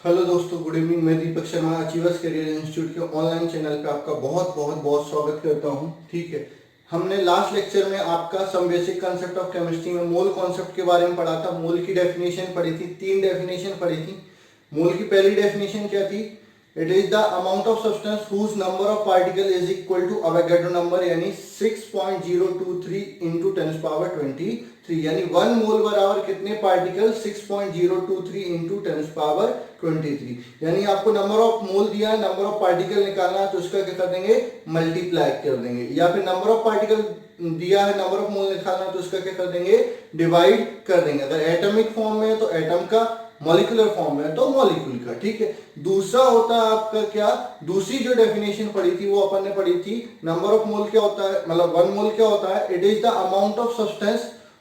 Hello दोस्तों, good evening. मैं Deepak Sharma achievers career institute के ऑनलाइन चैनल पे आपका बहुत बहुत बहुत स्वागत करता हूं। ठीक है, हमने लास्ट लेक्चर में आपका some basic concept of chemistry में मोल कॉन्सेप्ट के बारे में पढ़ा था। मोल की डेफिनेशन पढ़ी थी, 3 डेफिनेशन पढ़ी थी। मोल की पहली डेफिनेशन क्या थी? It is the amount of substance whose number of particle is equal to Avogadro number, यानी 6.023 इंटू 10⁻23, यानी 1 मोल बराबर कितने पार्टिकल? 6.023 इंटू 10⁻23। यानी आपको नंबर ऑफ मोल दिया है, नंबर ऑफ पार्टिकल निकालना है, तो उसका क्या कर देंगे? मल्टीप्लाई कर देंगे। या फिर नंबर ऑफ पार्टिकल दिया है, नंबर ऑफ मोल निकालना है, तो उसका क्या कर देंगे? डिवाइड कर देंगे। अगर एटॉमिक फॉर्म में है तो एटम का, मॉलिक्यूलर फॉर्म में तो मॉलिक्यूल का। ठीक है, दूसरा होता है आपका क्या? दूसरी जो डेफिनेशन पढ़ी थी वो अपन ने पढ़ी थी, नंबर ऑफ मोल क्या होता है, मतलब 1 मोल क्या होता है? It is the amount of substance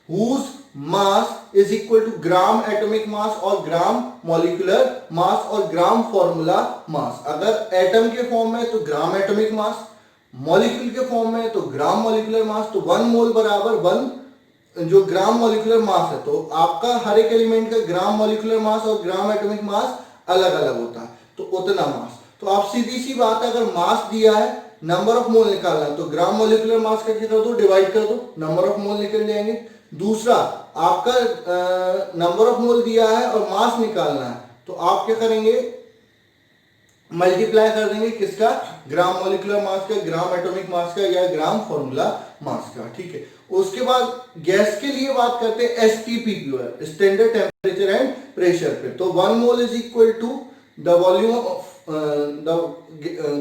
whose mass is equal to gram atomic mass और ग्राम मॉलिक्यूलर मास और ग्राम फॉर्मूला मास। अगर एटम के फॉर्म में तो ग्राम एटॉमिक मास, मॉलिक्यूल के फॉर्म में तो ग्राम मॉलिक्यूलर मास। तो 1 मोल बराबर 1 जो ग्राम मॉलिक्यूलर मास है, तो आपका हर एक एलिमेंट का ग्राम मॉलिक्यूलर मास और ग्राम एटॉमिक मास अलग अलग होता है, तो उतना मास। तो आप सीधी सी बात है, अगर मास दिया है, नंबर ऑफ मोल निकालना है, तो ग्राम मॉलिक्यूलर मास का क्या कर दो? डिवाइड कर दो, नंबर ऑफ मोल निकल जाएंगे। दूसरा, आपका नंबर ऑफ मोल दिया है और मास निकालना है, तो आप क्या करेंगे? मल्टीप्लाई कर देंगे किसका? ग्राम मॉलिक्यूलर मास का, ग्राम एटॉमिक मास का या ग्राम फॉर्मूला मास का। ठीक है, उसके बाद गैस के लिए बात करते हैं एसटीपी पर, स्टैंडर्ड टेम्परेचर एंड प्रेशर पे। तो 1 mole is equal to the volume of the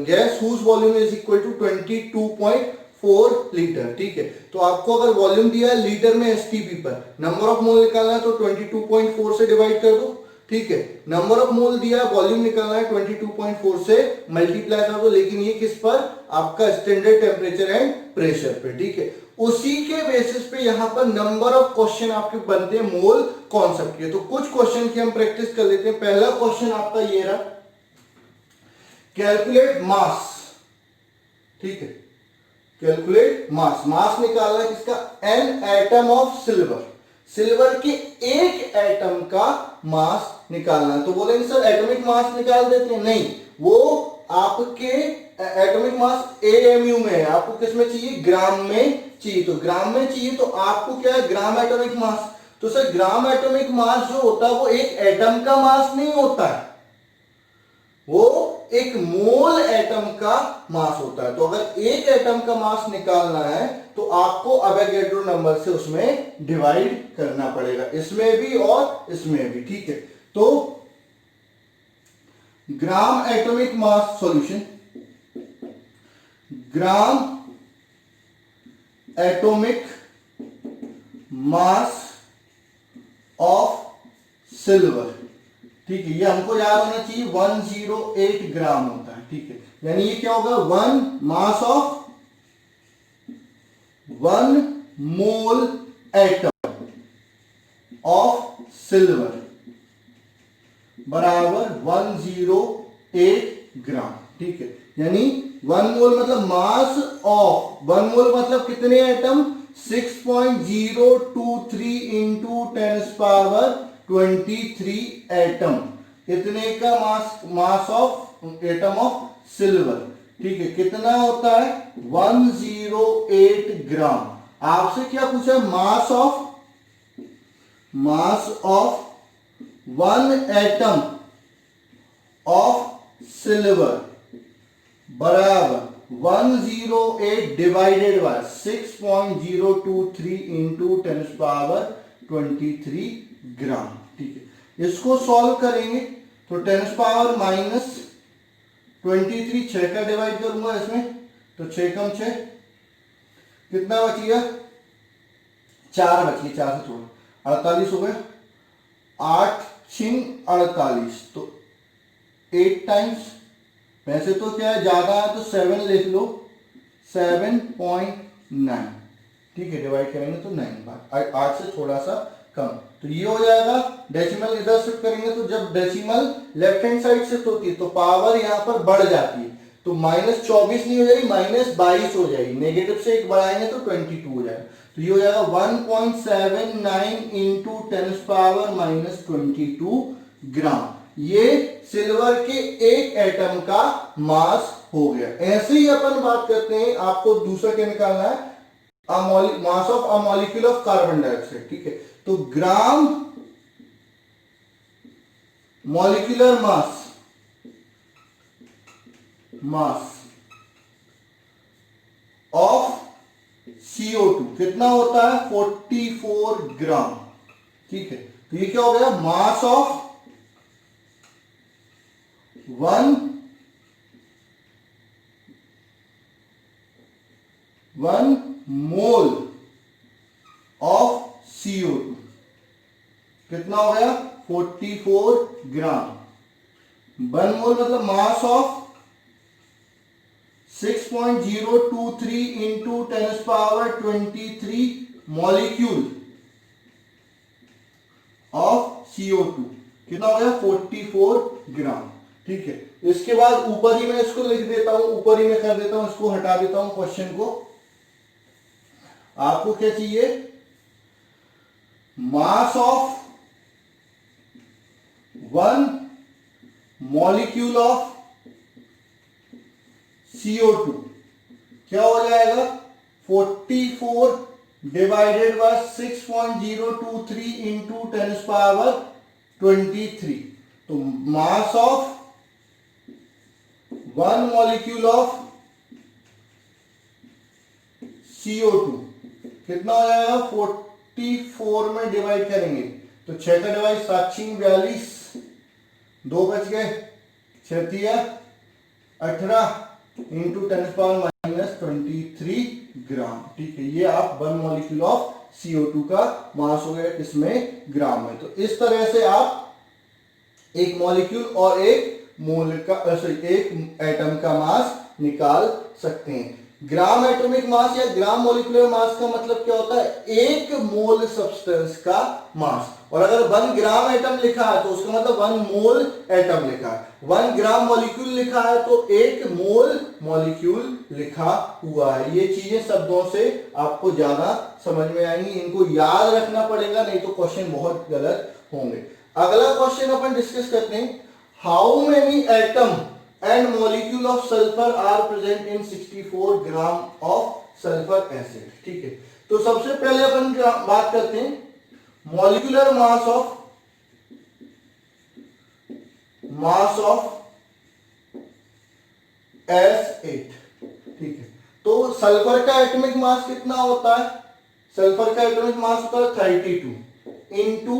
gas whose volume is equal to 22.4 litre. ठीक है, तो आपको अगर वॉल्यूम दिया है लीटर में एसटीपी पर, नंबर ऑफ मोल निकालना है, तो 22.4 से डिवाइड कर दो। ठीक है, नंबर ऑफ मोल दिया है, वॉल्यूम निकालना है, 22.4 से मल्टीप्लाई कर दो। लेकिन ये किस पर? आपका स्टैंडर्ड टेम्परेचर एंड प्रेशर पे। ठीक है, उसी के बेसिस पे यहां पर नंबर ऑफ क्वेश्चन आपके बनते हैं मोल कॉन्सेप्ट के। तो कुछ क्वेश्चन की हम प्रैक्टिस कर लेते हैं। पहला क्वेश्चन आपका ये रहा, कैलकुलेट मास। ठीक है, कैलकुलेट मास। मास निकालना है किसका? An atom of silver. Silver के एक एटम का मास निकालना है। तो बोलेंगे सर एटॉमिक मास निकाल देते हैं? नहीं, वो आपके एटॉमिक मास एएमयू में है, आपको किस में चाहिए? ग्राम में चाहिए। तो ग्राम में चाहिए तो आपको क्या है? ग्राम एटॉमिक मास। तो सर ग्राम एटॉमिक मास जो होता है वो एक एटम का मास नहीं होता है, वो एक मोल एटम का मास होता है। तो अगर एक एटम का मास निकालना है तो आपको अवोगाड्रो नंबर से उसमें डिवाइड करना पड़ेगा, इसमें भी और इसमें भी। ठीक है, तो ग्राम atomic mass solution, gram atomic mass of silver. ठीक है, ये हमको याद होना चाहिए 108 ग्राम होता है। ठीक है, यानी ये क्या होगा? 1 mass of 1 mole atom of silver बराबर 108 ग्राम। ठीक है, यानी 1 मोल मतलब मास ऑफ 1 मोल मतलब कितने एटम? 6.023 इंटू 10⁻23 एटम, इतने का mass of atom of silver. ठीक है, कितना होता है? 108 ग्राम। आपसे क्या पूछा है? Mass of 1 atom of silver बराबर 108 डिवाइडेड बाय 6.023 इंटू 10⁻23 ग्राम। ठीक है, इसको सॉल्व करेंगे तो 10⁻23 6 का डिवाइड करूंगा इसमें, तो 6 कम 6 कितना बच गया? 4 बच गया, 4 से छोड़ो 48 हो गया, 8 6 48, तो 8 टाइम्स। वैसे तो क्या है, ज्यादा है तो 7 लिख लो, 7.9। ठीक है, डिवाइड करेंगे तो 9 8 से थोड़ा सा कम, तो ये हो जाएगा। डेसिमल इधर शिफ्ट करेंगे तो जब decimal left hand side shift होती है तो पावर यहां पर बढ़ जाती है, तो -24 नहीं हो जाएगी, -22 हो जाएगी। नेगेटिव से 1 बढ़ाएंगे तो 22 हो जाएगा। तो ये हो जाएगा 1.79 इंटू 10⁻22 ग्राम। ये सिल्वर के एक एटम का मास हो गया। ऐसे ही अपन बात करते हैं, आपको दूसरा क्या निकालना है, mass of a molecule of carbon dioxide. ठीक है, तो ग्राम मॉलिक्यूलर मास ऑफ CO2 कितना होता है, 44 ग्राम। ठीक है, तो ये क्या हो गया, mass of 1 mole of CO2 कितना हो गया, 44 ग्राम। 1 मोल मतलब mass of 6.023 into 10⁻23 molecule of CO2 कितना हो गया, 44 ग्राम। ठीक है, इसके बाद ऊपर ही मैं इसको लिख देता हूं, ऊपर ही मैं कर देता हूं, इसको हटा देता हूं क्वेश्चन को। आपको क्या चाहिए, mass of 1 molecule of CO2 क्या हो जाएगा, 44 डिवाइडेड बाय 6.023 इंटू 10⁻23। तो mass of 1 molecule of CO2 कितना हो जाएगा, 44 में डिवाइड करेंगे तो 6 का डिवाइड 7 42, 2 बच गए, 6 18 इंटू 10⁻23 ग्राम। ठीक है, ये आप 1 मॉलिक्यूल ऑफ CO2 का मास हो गया, किसमें, ग्राम में। तो इस तरह से आप एक मॉलिक्यूल और एक मोल का एक एटम का मास निकाल सकते हैं। ग्राम एटॉमिक मास या ग्राम मॉलिक्यूलर मास का मतलब क्या होता है, एक मोल सब्सटेंस का मास। और अगर 1 ग्राम एटम लिखा है तो उसका मतलब 1 मोल एटम लिखा है। 1 ग्राम मॉलिक्यूल लिखा है तो 1 मोल मॉलिक्यूल लिखा हुआ है। ये चीजें शब्दों से आपको ज्यादा समझ में आएंगी, इनको याद रखना पड़ेगा, नहीं तो क्वेश्चन बहुत गलत होंगे। अगला क्वेश्चन अपन डिस्कस करते हैं, how many atom and molecule of sulfur are present in 64 gram of sulfur acid। ठीक है, तो सबसे पहले अपन बात करते हैं मॉलिक्यूलर मास ऑफ S8। ठीक है, तो सल्फर का एटॉमिक मास कितना होता है, सल्फर का एटॉमिक मास होता है 32 इंटू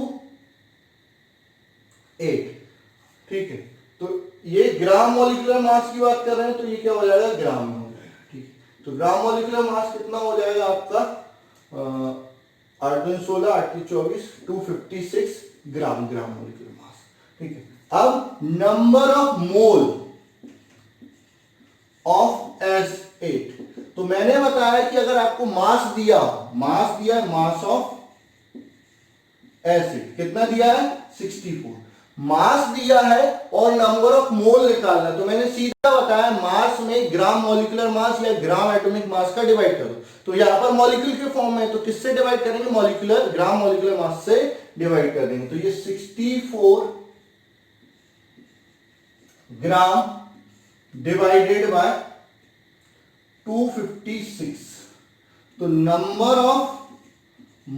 8। ठीक है, तो ये ग्राम मॉलिक्यूलर मास की बात कर रहे हैं, तो ये क्या हो जाएगा, ग्राम में हो जाएगा। ठीक है, तो ग्राम मॉलिक्यूलर मास कितना हो जाएगा आपका, 8 16 8 24 256 ग्राम मॉलिक्यूलर मास। ठीक है, अब number of mole of S8, तो मैंने बताया कि अगर आपको मास दिया मास ऑफ S8 कितना दिया है, 64 मास दिया है और नंबर ऑफ मोल निकालना, तो मैंने सीधा बताया मास में ग्राम मॉलिक्यूलर मास या ग्राम एटॉमिक मास का डिवाइड करो। तो यहां पर मॉलिक्यूल के फॉर्म में, तो किससे डिवाइड करेंगे, ग्राम मॉलिक्यूलर मास से डिवाइड कर देंगे। तो ये 64 ग्राम डिवाइडेड बाय 256, तो नंबर ऑफ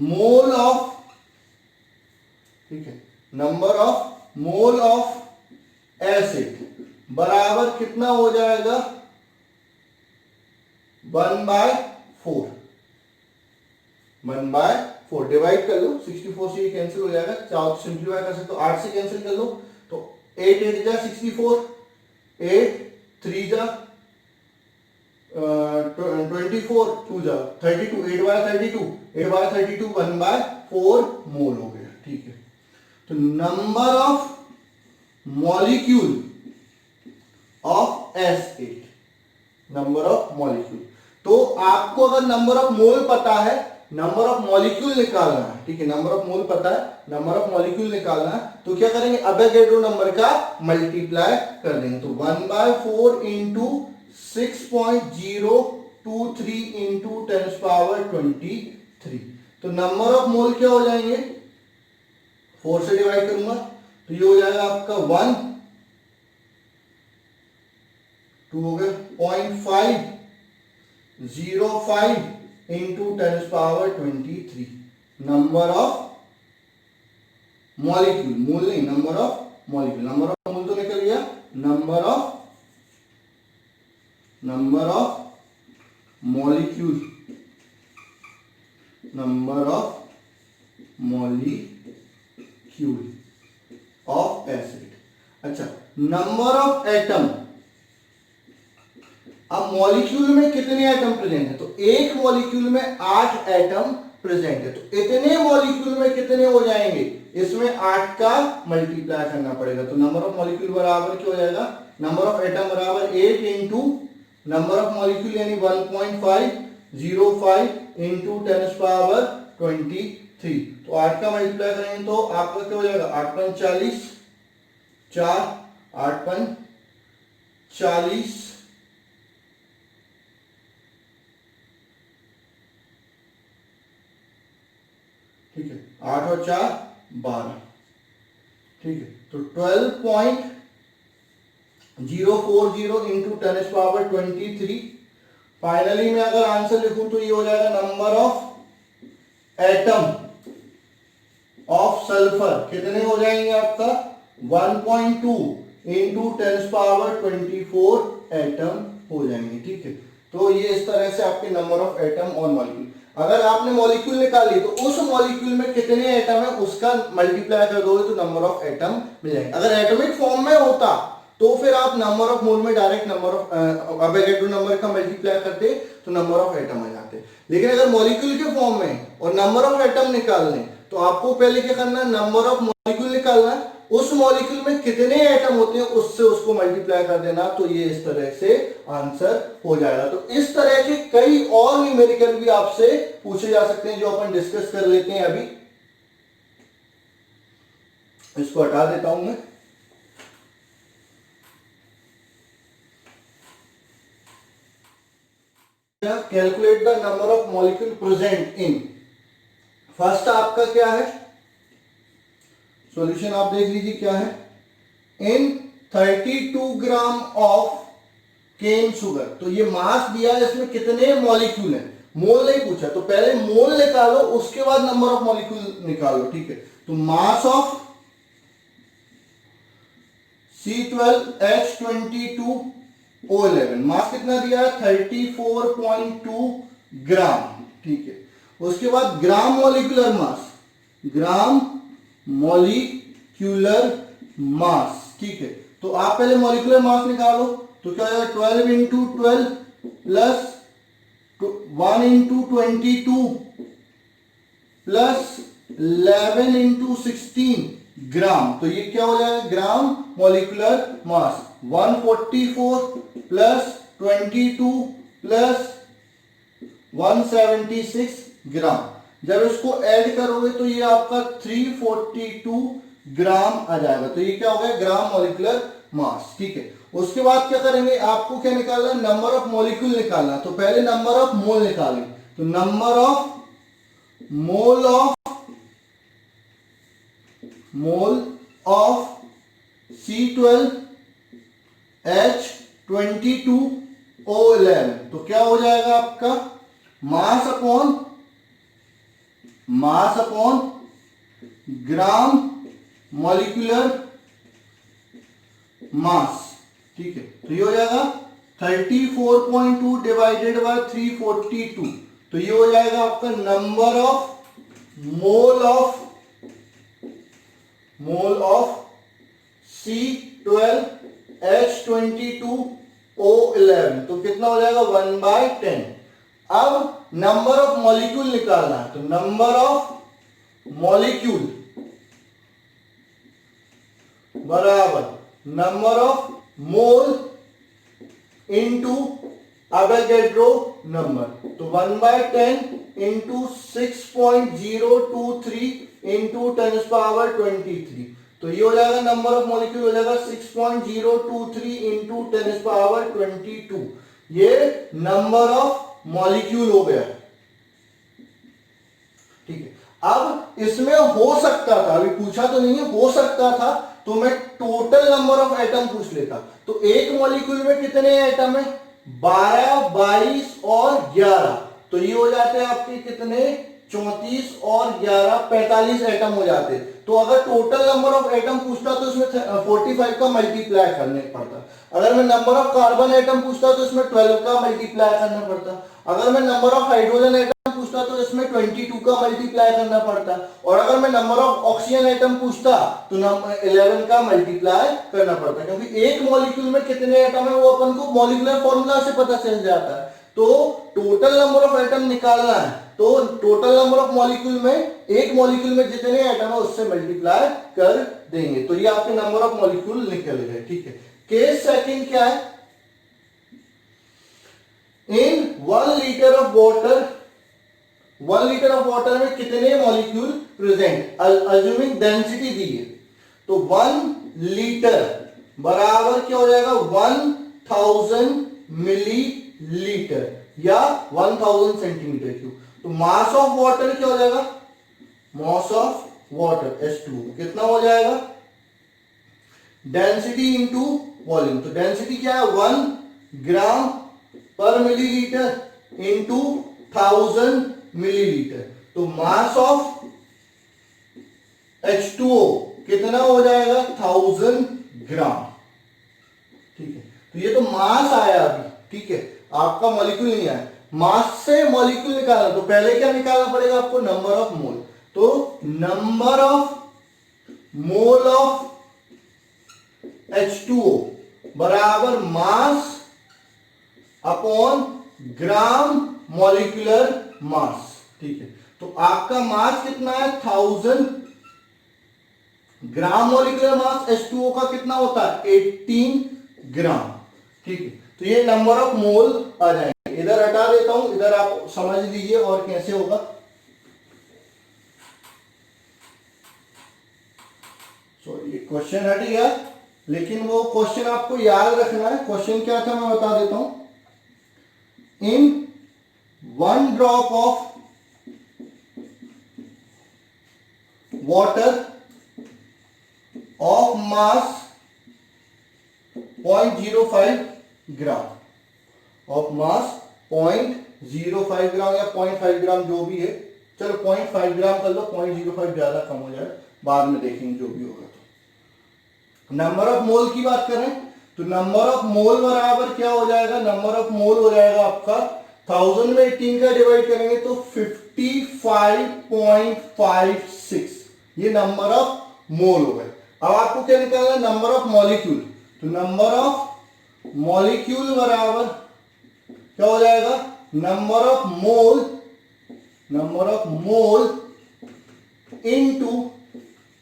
मोल ऑफ, ठीक है, number of mole of acid बराबर कितना हो जाएगा, 1/4। 1/4 डिवाइड कर लो, 64 से ये कैंसिल हो जाएगा, चाहो तो सिंप्लीफाई कर सकते हो, 8 से कैंसिल कर लो, तो 8 8 जा 64, 8 3 जा 24, 2 जा 32, 8/32, 8/32 1/4 मोल हो गया। ठीक है, तो number of molecule of S8, number of molecule. तो आपको अगर नंबर ऑफ मोल पता है, नंबर ऑफ मॉलिक्यूल निकालना है, ठीक है, नंबर ऑफ मोल पता है, नंबर ऑफ मॉलिक्यूल निकालना है, तो क्या करेंगे, अवोगाड्रो नंबर का मल्टीप्लाई कर देंगे। तो 1/4 इंटू 6.023 इंटू 10⁻23, तो नंबर ऑफ मोल क्या हो जाएंगे, 4 से डिवाइड करूंगा तो ये हो जाएगा आपका 1, 2 हो गया 0.505 इंटू 10⁻23 नंबर ऑफ मॉलिक्यूल, मोल नहीं, number of molecule. Number of mole तो निकल गया, number of molecule, number of molecule of acid. अच्छा, नंबर ऑफ एटम। अब मॉलिक्यूल में कितने एटम प्रेजेंट है? तो एक मॉलिक्यूल में 8 एटम प्रेजेंट है, तो इतने मॉलिक्यूल में कितने हो जाएंगे? इसमें 8 का मल्टीप्लाई करना पड़ेगा। तो नंबर ऑफ मॉलिक्यूल बराबर क्या हो जाएगा? नंबर ऑफ एटम बराबर 8 इंटू नंबर ऑफ मॉलिक्यूल यानी 1.505 इंटू 10⁻23। तो 8 का मल्टीप्लाई करेंगे तो आपका क्या हो जाएगा? 8 पंच 40, 4 8 पंच 40, ठीक है, 8 और 4 12, ठीक है। तो 12.040 इंटू 10⁻23। फाइनली मैं अगर आंसर लिखूं तो ये हो जाएगा number of atom of sulphur कितने हो जाएंगे आपका? 1.2 इंटू 10⁻24 एटम हो जाएंगे, ठीक है। तो ये इस तरह से आपके नंबर ऑफ एटम और मॉलिक्यूल। अगर आपने मॉलिक्यूल निकाली तो उस मॉलिक्यूल में कितने एटम है उसका मल्टीप्लाई कर दोगे तो नंबर ऑफ एटम मिल जाएंगे। अगर एटॉमिक फॉर्म में होता तो फिर आप नंबर ऑफ मोल में direct number of Avogadro number का मल्टीप्लाई करते तो नंबर ऑफ एटम आ जाते। लेकिन अगर मॉलिक्यूल के फॉर्म में और नंबर ऑफ एटम निकालने तो आपको पहले क्या करना है? नंबर ऑफ मॉलिक्यूल निकालना है, उस मॉलिक्यूल में कितने एटम होते हैं उससे उसको मल्टीप्लाई कर देना। तो ये इस तरह से आंसर हो जाएगा। तो इस तरह के कई और न्यूमेरिकल भी आपसे पूछे जा सकते हैं जो अपन डिस्कस कर लेते हैं। अभी इसको हटा देता हूं मैं। Calculate the number of molecule present in. First आपका क्या है सॉल्यूशन? आप देख लीजिए क्या है। इन 32 ग्राम ऑफ केन शुगर। तो ये मास दिया है, इसमें कितने मॉलिक्यूल हैं? मोल नहीं पूछा, तो पहले मोल निकालो उसके बाद नंबर ऑफ मॉलिक्यूल निकालो, ठीक है। तो मास ऑफ C12H22O11 मास कितना दिया है? 34.2 ग्राम, ठीक है। उसके बाद ग्राम मॉलिक्यूलर मास, ग्राम मॉलिक्यूलर मास, ठीक है। तो आप पहले मॉलिक्यूलर मास निकालो तो क्या होगा? 12 into 12 plus 1 into 22 plus 11 into 16 ग्राम। तो ये क्या हो जाएगा? ग्राम मॉलिक्यूलर मास 144 प्लस 22 प्लस 176 ग्राम। जब इसको ऐड करोगे तो ये आपका 342 ग्राम आ जाएगा। तो ये क्या हो गया? ग्राम मॉलिक्यूलर मास, ठीक है। उसके बाद क्या करेंगे? आपको क्या निकालना? नंबर ऑफ मॉलिक्यूल निकालना। तो पहले नंबर ऑफ मोल निकालें। तो number of mole of C12H22O11 तो क्या हो जाएगा आपका? मास अपॉन ग्राम मॉलिक्यूलर मास, ठीक है। तो ये हो जाएगा 34.2 डिवाइडेड बाय 342। तो ये हो जाएगा आपका number of mole of C12H22O11 तो कितना हो जाएगा? 1/10। अब नंबर ऑफ मॉलिक्यूल निकालना है। तो नंबर ऑफ मॉलिक्यूल बराबर number of mole into Avogadro number. तो 1/10 इंटू 6.023 इंटू 10⁻23। तो ये हो जाएगा नंबर ऑफ मॉलिक्यूल हो जाएगा 6.023 इंटू 10⁻22। ये नंबर ऑफ मॉलिक्यूल हो गया, ठीक है। अब इसमें हो सकता था, अभी पूछा तो नहीं है, हो सकता था तो मैं टोटल नंबर ऑफ एटम पूछ लेता। तो एक मॉलिक्यूल में कितने एटम है? 12, 22 और 11। तो ये हो जाते हैं आपके कितने? 34 और 11, 45 एटम हो जाते। तो अगर टोटल नंबर ऑफ एटम पूछता तो इसमें 45 का मल्टीप्लाई करने पड़ता। अगर मैं नंबर ऑफ कार्बन एटम पूछता तो इसमें 12 का मल्टीप्लाई करना पड़ता। अगर मैं नंबर ऑफ हाइड्रोजन एटम पूछता तो इसमें 22 का मल्टीप्लाई करना पड़ता। और अगर मैं नंबर ऑफ ऑक्सीजन एटम पूछता तो 11 का मल्टीप्लाई करना पड़ता, क्योंकि एक मॉलिक्यूल में कितने एटम है वो अपन को मॉलिक्यूलर फॉर्मूला से पता चल जाता है। तो टोटल नंबर ऑफ एटम निकालना है तो टोटल नंबर ऑफ मॉलिक्यूल में, एक मॉलिक्यूल में जितने एटम है उससे मल्टीप्लाई कर देंगे। तो ये आपके नंबर ऑफ मॉलिक्यूल निकल गए। ठीक है, केस सेकंड क्या है? इन 1 litre of water, 1 litre of water में कितने मॉलिक्यूल प्रेजेंट, अज्यूमिंग डेंसिटी दी है। तो 1 लीटर बराबर क्या हो जाएगा? 1000 मिलीलीटर या 1000 सेंटीमीटर क्यूब। तो मास ऑफ वाटर क्या हो जाएगा? मास ऑफ वाटर H2O कितना हो जाएगा? Density into volume. तो डेंसिटी क्या है? 1 ग्राम पर मिलीलीटर इंटू 1000 मिलीलीटर। तो मास ऑफ H2O कितना हो जाएगा? 1000 ग्राम। ठीक है, तो ये तो मास आया अभी। ठीक है, आपका मॉलिक्यूल नहीं आया। मास से मॉलिक्यूल निकालना तो पहले क्या निकालना पड़ेगा आपको? Number of mole. तो number of mole of H2O बराबर मास अपॉन ग्राम मॉलिक्यूलर मास। ठीक है, तो आपका मास कितना है? 1000 ग्राम। मॉलिक्यूलर मास H2O का कितना होता है? 18 ग्राम। ठीक है, तो ये नंबर ऑफ मोल आ जाएंगे। इधर हटा देता हूं, इधर आप समझ लीजिए और कैसे होगा। ये क्वेश्चन हट गया, लेकिन वो क्वेश्चन आपको याद रखना है। क्वेश्चन क्या था मैं बता देता हूं। इन 1 drop of water of mass 0.05 gram, of mass 0.05 ग्राम या 0.5 ग्राम जो भी है, चलो 0.5 ग्राम कर लो, 0.05 ज्यादा कम हो जाए, बाद में देखेंगे जो भी होगा। तो नंबर ऑफ मोल की बात करें तो नंबर ऑफ मोल बराबर क्या हो जाएगा? नंबर ऑफ मोल हो जाएगा आपका 1000 में 18 का डिवाइड करेंगे तो 55.56, ये नंबर ऑफ मोल हो गए। अब आपको क्या निकालना है? Number of molecule. तो नंबर ऑफ मॉलिक्यूल बराबर क्या हो जाएगा? Number of mole, number of mole into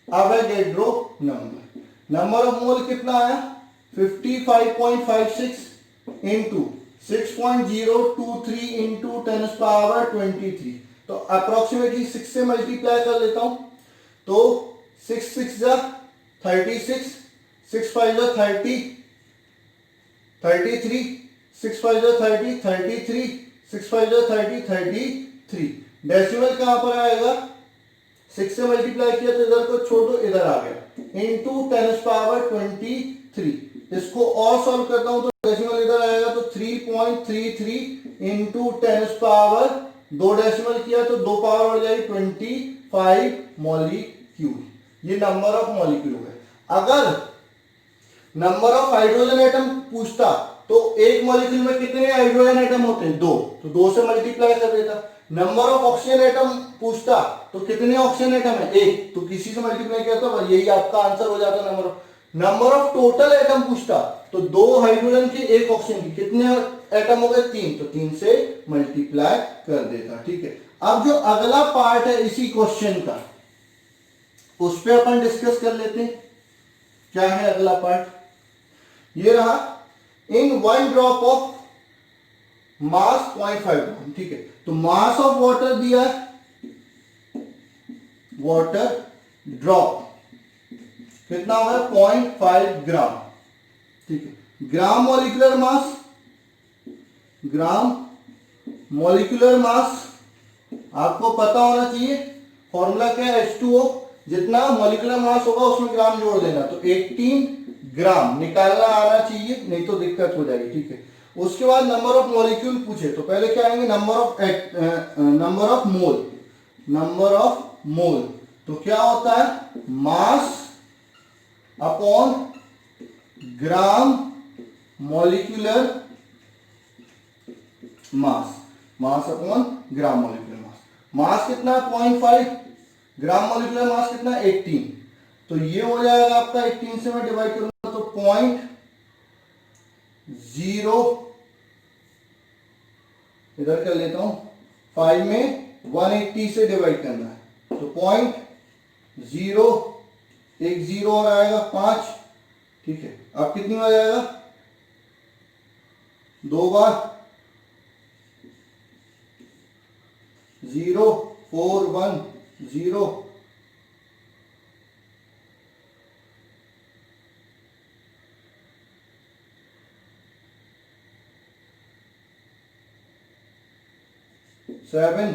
Avogadro number. Number of मोल कितना आया? 55.56 इंटू 6.023 इंटू 10⁻23। तो अप्रोक्सीमेटली 6 से मल्टीप्लाई कर लेता हूं तो 6 6 जा 36, 6 5 जा 30, 33, 6 5 जा 30, 33, 6 5 जा 30, 33। डेसिमल कहां पर आएगा? 6 से मल्टीप्लाई किया तो इधर को छोड़ दो, इधर आ गया इंटू 10⁻23। इसको और सॉल्व करता हूं तो डेसिमल इधर आएगा तो 3.33 इंटू 10⁻2 डेसिमल किया तो 2 पावर बढ़ जाएगी 25 मॉलिक्यूल। ये नंबर ऑफ मॉलिक्यूल हो गए। अगर नंबर ऑफ हाइड्रोजन एटम पूछता तो एक मॉलिक्यूल में कितने हाइड्रोजन एटम होते हैं? 2, तो 2 से मल्टीप्लाई कर देता। नंबर ऑफ ऑक्सीजन एटम पूछता तो कितने ऑक्सीजन एटम है? 1, तो किसी से मल्टीप्लाई किया तो यही आपका आंसर हो जाता। नंबर ऑफ टोटल एटम पूछता तो 2 हाइड्रोजन की 1 ऑक्सीजन की, कितने एटम हो गए? 3, तो 3 से मल्टीप्लाई कर देता। ठीक है, अब जो अगला पार्ट है इसी क्वेश्चन का, उस पर अपन डिस्कस कर लेते हैं। क्या है अगला पार्ट? ये रहा, इन 1 ड्रॉप ऑफ मास 0.5 ग्राम। ठीक है, तो मास ऑफ वाटर दिया है, वाटर ड्रॉप कितना होगा? 0.5 ग्राम। ठीक है, ग्राम मॉलिक्यूलर मास, ग्राम मॉलिक्यूलर मास आपको पता होना चाहिए। फॉर्मूला क्या है? H2O जितना मॉलिक्यूलर मास होगा उसमें ग्राम जोड़ देना, तो 18 ग्राम निकालना आना चाहिए, नहीं तो दिक्कत हो जाएगी, ठीक है। उसके बाद नंबर ऑफ मॉलिक्यूल पूछे तो पहले क्या आएंगे, number of mole, number of mole. तो क्या होता है, mass upon gram molecular mass, mass upon gram molecular mass. Mass कितना है 0.5, ग्राम मॉलिक्यूलर मास कितना 18, तो ये हो जाएगा आपका 18 से मैं डिवाइड करूंगा तो 0.0, इधर कर लेता हूं 5 में 180 से डिवाइड करना है, तो 0.0, एक 0 और आएगा 5, ठीक है। अब कितनी बार जाएगा, 2 बार, 0 4 1 0, सेवन,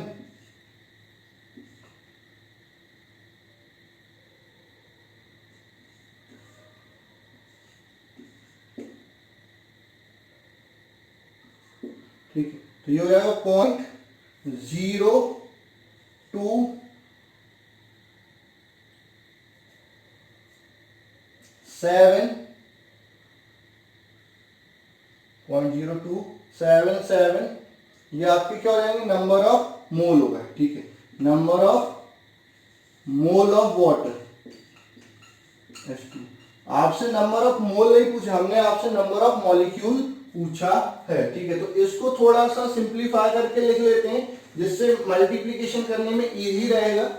ठीक है। तो ये हो जाएगा 0.0277, ये आपके क्या हो जाएंगे, नंबर ऑफ मोल होगा, ठीक है। Number of mole of water H2। आपसे नंबर ऑफ मोल नहीं पूछा हमने, आपसे नंबर ऑफ मॉलिक्यूल पूछा है, ठीक है। तो इसको थोड़ा सा सिंप्लीफाई करके लिख लेते हैं, जिससे मल्टीप्लिकेशन करने में इजी रहेगा।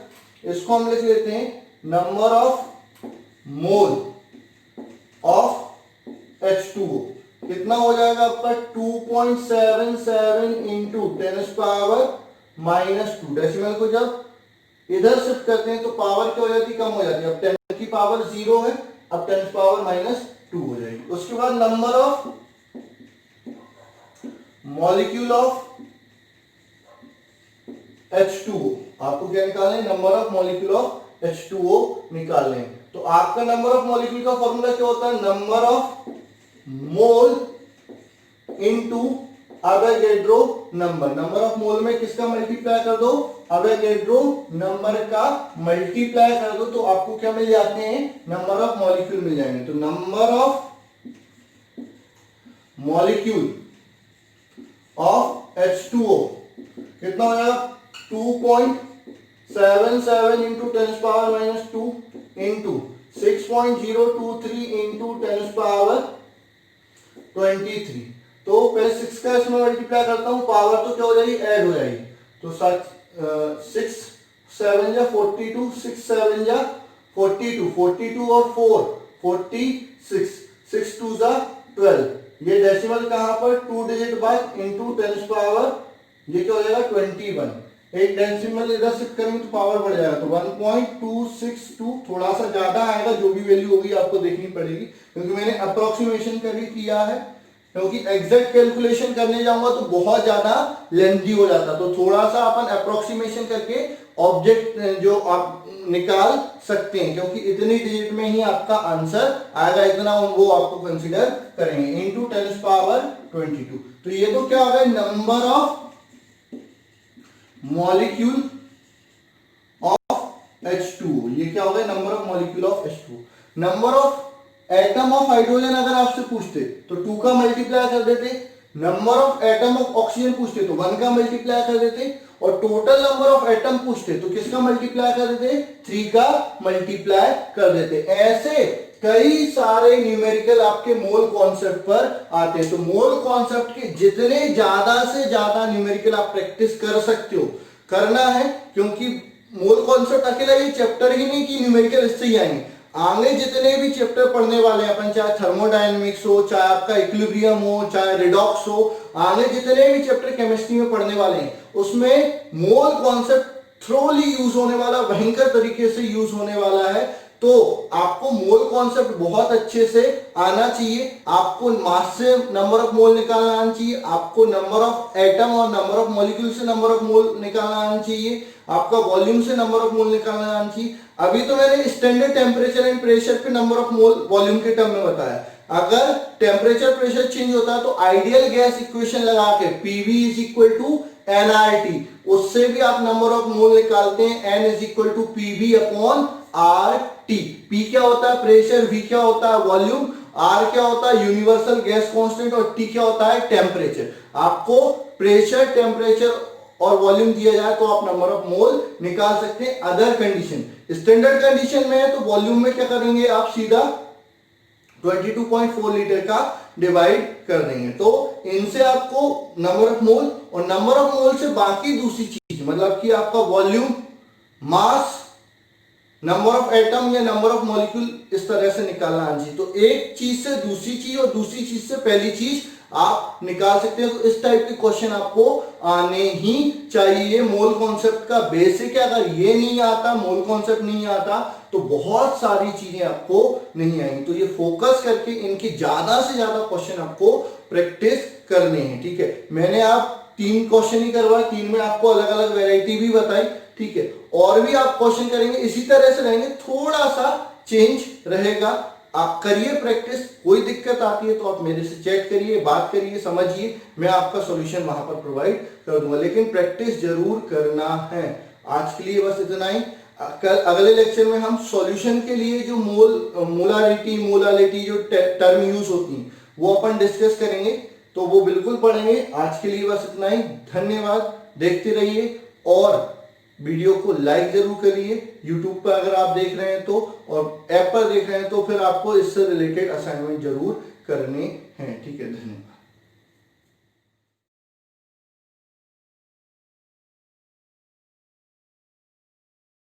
इसको हम लिख लेते हैं number of mole of H2O, कितना हो जाएगा आपका 2.77 इंटू 10⁻⁻²। डेसिमल को जब इधर शिफ्ट करते हैं तो पावर क्या हो जाती है, कम हो जाती है। अब 10 की पावर 0 है, अब 10⁻⁻² हो जाएगी। उसके बाद number of molecule of H2O, आपको क्या निकालना है, number of molecule of H2O निकालने हैं। तो आपका नंबर ऑफ मॉलिक्यूल का फॉर्मूला क्या होता है, number of mole into Avogadro number. Number of मोल में किसका मल्टीप्लाई कर दो, अवोगाड्रो नंबर का मल्टीप्लाई कर दो, तो आपको क्या मिल जाते हैं, नंबर ऑफ मॉलिक्यूल मिल जाएंगे। तो number of molecule of H2O कितना हो जाएगा, 2.77 इंटू 10⁻² इंटू 6.023 इंटू 10⁻23। तो पहले 6 का इसमें मल्टीप्लाई करता हूं, पावर तो क्या हो जाएगी, ऐड हो जाएगी। तो 6 7 जा 42, 6 7 जा 42, 42 और 4 46, 6 2 जा 12। ये डेसिमल कहां पर, 2 डिजिट बाद इंटू 10⁻, ये क्या हो जाएगा 21। एक डेसिमल इधर शिफ्ट करेंगे तो पावर बढ़ जाएगा, तो 1.262, थोड़ा सा ज्यादा आएगा, जो भी वैल्यू होगी आपको देखनी पड़ेगी, क्योंकि मैंने अप्रोक्सीमेशन करके किया है, क्योंकि एग्जैक्ट कैलकुलेशन करने जाऊंगा तो बहुत ज्यादा लेंथी हो जाता। तो थोड़ा सा अपन अप्रोक्सीमेशन करके ऑब्जेक्ट जो आप निकाल सकते हैं, क्योंकि इतनी डिजिट में ही आपका आंसर आएगा, इतना वो आपको कंसीडर करेंगे, इंटू 10⁻22। तो ये तो क्या होगा, number of molecule of H2O, ये क्या होगा, number of molecule of H2O। Number of atom of hydrogen अगर आपसे पूछते तो 2 का मल्टीप्लाई कर देते, number of atom of oxygen पूछते तो 1 का मल्टीप्लाई कर देते, और टोटल नंबर ऑफ एटम पूछते तो किसका मल्टीप्लाई कर देते, 3 का मल्टीप्लाई कर देते। ऐसे कई सारे न्यूमेरिकल आपके मोल कॉन्सेप्ट पर आते हैं। तो मोल कॉन्सेप्ट के जितने ज्यादा से ज्यादा न्यूमेरिकल आप प्रैक्टिस कर सकते हो, करना है, क्योंकि मोल कॉन्सेप्ट अकेला ये चैप्टर ही नहीं कि न्यूमेरिकल इससे ही आएंगे, आगे जितने भी चैप्टर पढ़ने वाले हैं अपन, चाहे थर्मोडायनेमिक्स हो, चाहे आपका इक्विलिब्रियम हो, चाहे रिडॉक्स हो, आगे जितने भी चैप्टर केमिस्ट्री में पढ़ने वाले हैं, उसमें मोल कॉन्सेप्ट थ्रोली यूज होने वाला, भयंकर तरीके से यूज होने वाला है। तो आपको मोल कॉन्सेप्ट बहुत अच्छे से आना चाहिए, आपको मास से नंबर ऑफ मोल निकालना आना चाहिए, आपको नंबर ऑफ एटम और नंबर ऑफ मॉलिक्यूल से नंबर ऑफ मोल निकालना आना चाहिए, आपका वॉल्यूम से नंबर ऑफ मोल निकालना आना चाहिए। अभी तो मैंने स्टैंडर्ड टेम्परेचर एंड प्रेशर पे नंबर ऑफ मोल वॉल्यूम के टर्म में बताया। अगर टेम्परेचर प्रेशर चेंज होता है तो आइडियल गैस इक्वेशन लगा के PV is equal to NRT, उससे भी आप नंबर ऑफ मोल निकालते हैं, N is equal to PV upon RT। P क्या होता है प्रेशर, V क्या होता है वॉल्यूम, R क्या होता है यूनिवर्सल गैस कांस्टेंट और T क्या होता है टेम्परेचर। आपको प्रेशर, टेम्परेचर और वॉल्यूम दिया जाए तो आप नंबर ऑफ मोल निकाल सकते हैं। अदर कंडीशन, स्टैंडर्ड कंडीशन में है तो वॉल्यूम में क्या करेंगे आप सीधा 22.4 लीटर का डिवाइड कर देंगे, तो इनसे आपको नंबर ऑफ मोल और नंबर ऑफ मोल से बाकी दूसरी चीज मतलब कि आपका volume, mass, number of atom या नंबर ऑफ मॉलिक्यूल इस तरह से निकालना आना चाहिए। तो एक चीज से दूसरी चीज और दूसरी चीज से पहली चीज आप निकाल सकते हैं। तो इस टाइप के क्वेश्चन आपको आने ही चाहिए। मोल कॉन्सेप्ट का बेसिक है, अगर ये नहीं आता, मोल कॉन्सेप्ट नहीं आता तो बहुत सारी चीजें आपको नहीं आएंगी। तो ये फोकस करके इनके ज्यादा से ज्यादा क्वेश्चन आपको प्रैक्टिस करने हैं, ठीक है। मैंने आप 3 क्वेश्चन ही करवाए, 3 में आपको अलग अलग वेराइटी भी बताई, ठीक है। और भी आप क्वेश्चन करेंगे इसी तरह से रहेंगे, थोड़ा सा चेंज रहेगा। आप करिए प्रैक्टिस, कोई दिक्कत आती है तो आप मेरे से चेक करिए, बात करिए, समझिए, मैं आपका सॉल्यूशन वहां पर प्रोवाइड कर दूंगा, लेकिन प्रैक्टिस जरूर करना है। आज के लिए बस इतना ही। कल अगले लेक्चर में हम सॉल्यूशन के लिए जो मोलालिटी जो टर्म यूज होती है वो अपन डिस्कस करेंगे, तो वो बिल्कुल पढ़ेंगे। आज के लिए बस इतना ही, धन्यवाद। देखते रहिए और वीडियो को लाइक जरूर करिए। यूट्यूब पर अगर आप देख रहे हैं तो, और ऐप पर देख रहे हैं तो फिर आपको इससे रिलेटेड असाइनमेंट जरूर करने हैं, ठीक है। धन्यवाद।